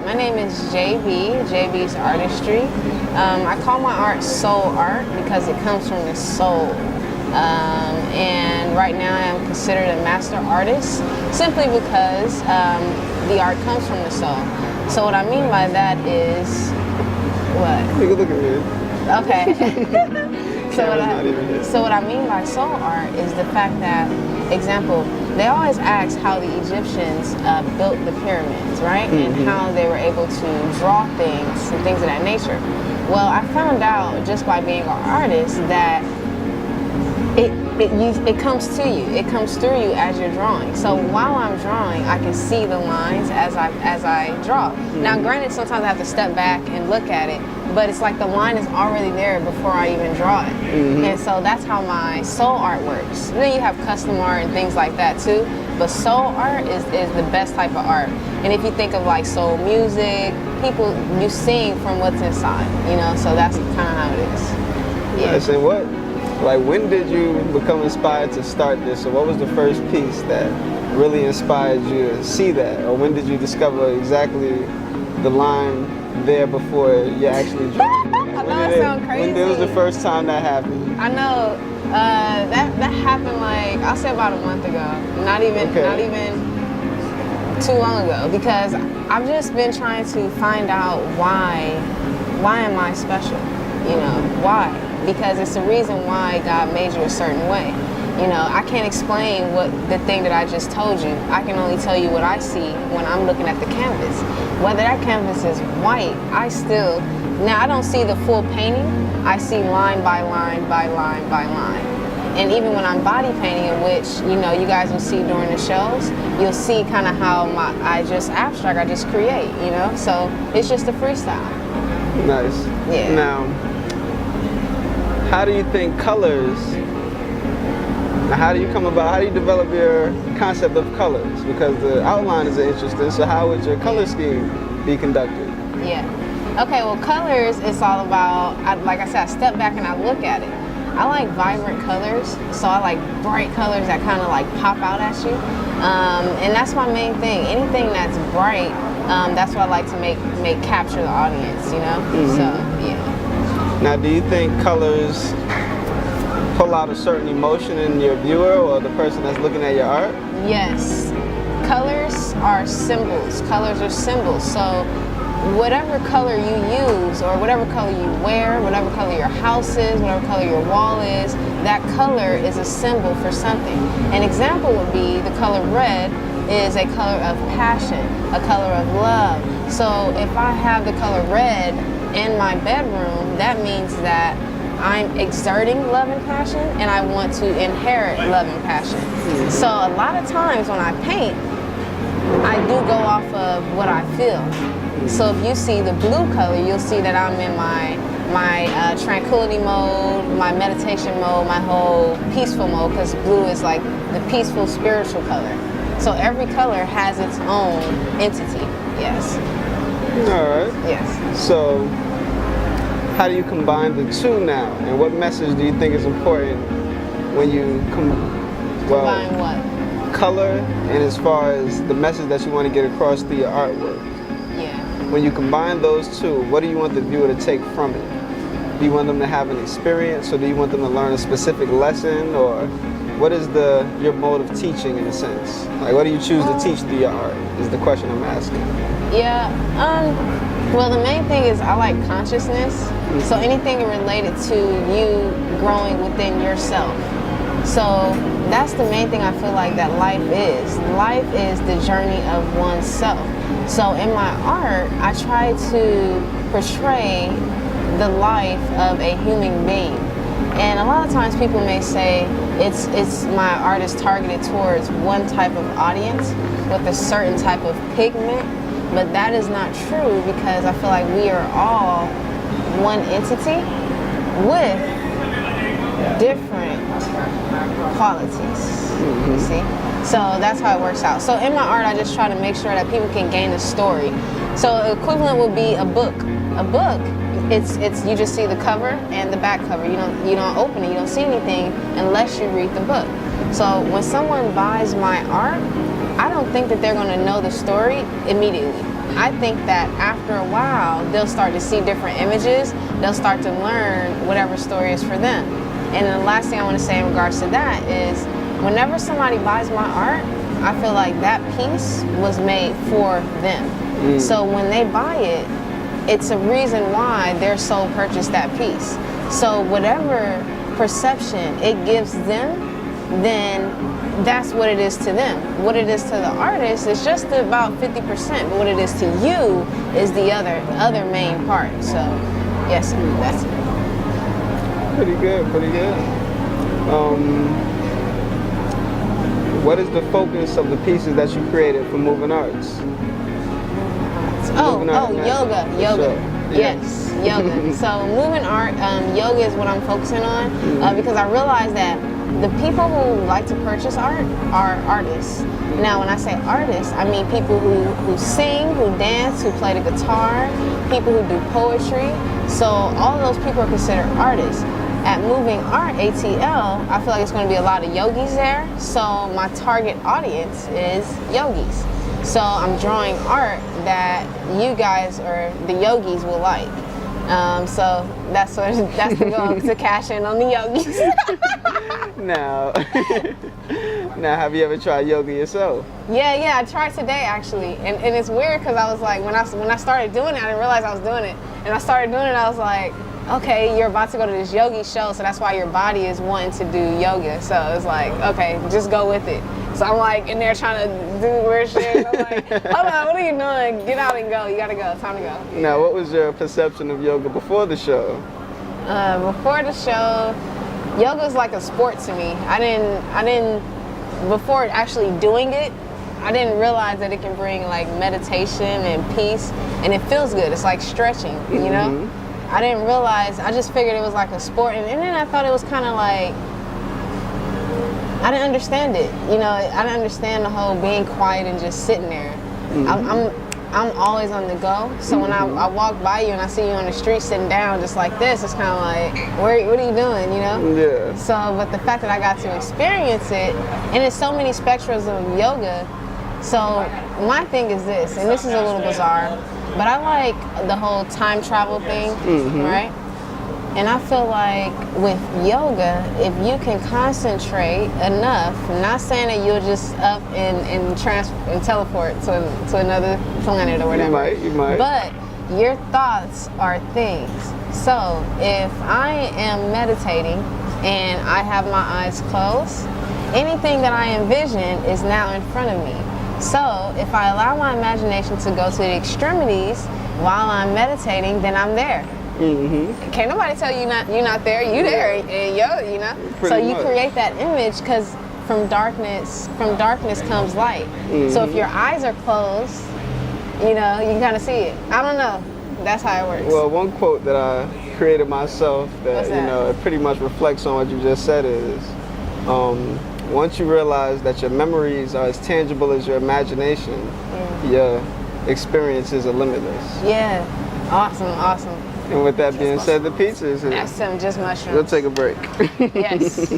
My name is JB's Artistry. I call my art soul art because it comes from the soul. And right now I am considered a master artist simply because the art comes from the soul. So what I mean by that is, what? You can look at me. Okay. So what I mean by soul art is the fact that, example, they always ask how the Egyptians built the pyramids, right? And how they were able to draw things and things of that nature. Well, I found out just by being an artist that it comes to you. It comes through you as you're drawing. So while I'm drawing, I can see the lines as I draw. Now, granted, sometimes I have to step back and look at it, but it's like the line is already there before I even draw it. And so that's how my soul art works. And then you have custom art and things like that too, but soul art is the best type of art. And if you think of like soul music, you sing from what's inside, you know, so that's kind of how it is. Yeah. Nice. And when did you become inspired to start this? So what was the first piece that really inspired you to see that? Or when did you discover exactly the line there before you actually drew? I know it sounds crazy. When was the first time that happened? I know that happened like, I'll say about a month ago. Not even too long ago, because I've just been trying to find out why am I special? You know, why? Because it's the reason why God made you a certain way. You know, I can't explain the thing that I just told you. I can only tell you what I see when I'm looking at the canvas. Whether that canvas is white, now I don't see the full painting. I see line by line by line by line. And even when I'm body painting, which, you know, you guys will see during the shows, you'll see kind of how I just create, you know? So it's just a freestyle. Nice. Yeah. Now, how do you think colors, how do you develop your concept of colors? Because the outline is interesting, so how would your color scheme be conducted? Yeah. Okay, well, colors, it's all about, like I said, I step back and I look at it. I like vibrant colors, so I like bright colors that kind of like pop out at you. And that's my main thing. Anything that's bright, that's what I like to make capture the audience, you know? So, yeah. Now, do you think colors pull out a certain emotion in your viewer or the person that's looking at your art? Yes. Colors are symbols. Colors are symbols. So whatever color you use, or whatever color you wear, whatever color your house is, whatever color your wall is, that color is a symbol for something. An example would be the color red is a color of passion, a color of love. So if I have the color red in my bedroom, that means that I'm exerting love and passion, and I want to inherit love and passion. So a lot of times when I paint, I do go off of what I feel. So if you see the blue color, you'll see that I'm in my tranquility mode, my meditation mode, my whole peaceful mode, because blue is like the peaceful spiritual color. So every color has its own entity, yes. All right. Yes. So how do you combine the two now? And what message do you think is important when you combine what? Color, and as far as the message that you want to get across through your artwork? Yeah. When you combine those two, what do you want the viewer to take from it? Do you want them to have an experience, or do you want them to learn a specific lesson, or what is your mode of teaching in a sense? Like, what do you choose to teach through your art is the question I'm asking. Yeah, well, the main thing is I like consciousness. So anything related to you growing within yourself. So that's the main thing I feel like that life is. Life is the journey of oneself. So in my art, I try to portray the life of a human being. And a lot of times people may say it's my art is targeted towards one type of audience with a certain type of pigment, but that is not true, because I feel like we are all one entity with different qualities, you see? So that's how it works out. So in my art, I just try to make sure that people can gain a story. So equivalent would be a book. A book, it's you just see the cover and the back cover. You don't open it, you don't see anything unless you read the book. So when someone buys my art, I don't think that they're going to know the story immediately. I think that after a while, they'll start to see different images. They'll start to learn whatever story is for them. And the last thing I want to say in regards to that is, whenever somebody buys my art, I feel like that piece was made for them. So when they buy it, it's a reason why their soul purchased that piece. So whatever perception it gives them, then that's what it is to them. What it is to the artist is just about 50%, but what it is to you is the other main part. So yes, that's it. Pretty good, pretty good. What is the focus of the pieces that you created for Moving Arts? Yoga. Sure. Yes, yoga. So moving art, yoga is what I'm focusing on because I realized that the people who like to purchase art are artists. Now, when I say artists, I mean people who sing, who dance, who play the guitar, people who do poetry. So all of those people are considered artists. At Moving Art, ATL, I feel like it's going to be a lot of yogis there. So my target audience is yogis. So I'm drawing art that you guys or the yogis will like. So that's the goal, to cash in on the yogis. Now, have you ever tried yoga yourself? Yeah, I tried today actually, and it's weird because I was like, when I started doing it, I didn't realize I was doing it, and I started doing it, I was like, okay, you're about to go to this yogi show, so that's why your body is wanting to do yoga. So it's like, okay, just go with it. So I'm like in there trying to do weird shit. And I'm like, hold on, what are you doing? Get out and go. You gotta go. Time to go. Now, what was your perception of yoga before the show? Before the show, yoga is like a sport to me. I didn't before actually doing it, I didn't realize that it can bring like meditation and peace, and it feels good. It's like stretching, you know? I didn't realize, I just figured it was like a sport, and then I thought it was kind of like, I didn't understand it. You know, I didn't understand the whole being quiet and just sitting there. I'm always on the go, so when I walk by you and I see you on the street sitting down just like this, it's kind of like, what are you doing, you know? Yeah. So, but the fact that I got to experience it, and there's so many spectrums of yoga, so my thing is this, and this is a little bizarre, but I like the whole time travel thing, right? And I feel like with yoga, if you can concentrate enough, I'm not saying that you'll just up and teleport to another planet or whatever. You might. But your thoughts are things. So if I am meditating and I have my eyes closed, anything that I envision is now in front of me. So if I allow my imagination to go to the extremities while I'm meditating, then I'm there. Can't nobody tell you you're not there. You there, and you know. So you create that image because from darkness comes light. So if your eyes are closed, you know, you can kind of see it. I don't know. That's how it works. Well, one quote that I created myself that, you know, it pretty much reflects on what you just said is, once you realize that your memories are as tangible as your imagination, your experiences are limitless. Yeah. Awesome. And with that being said, the pizza is here. That's some just mushrooms. We'll take a break. Yes.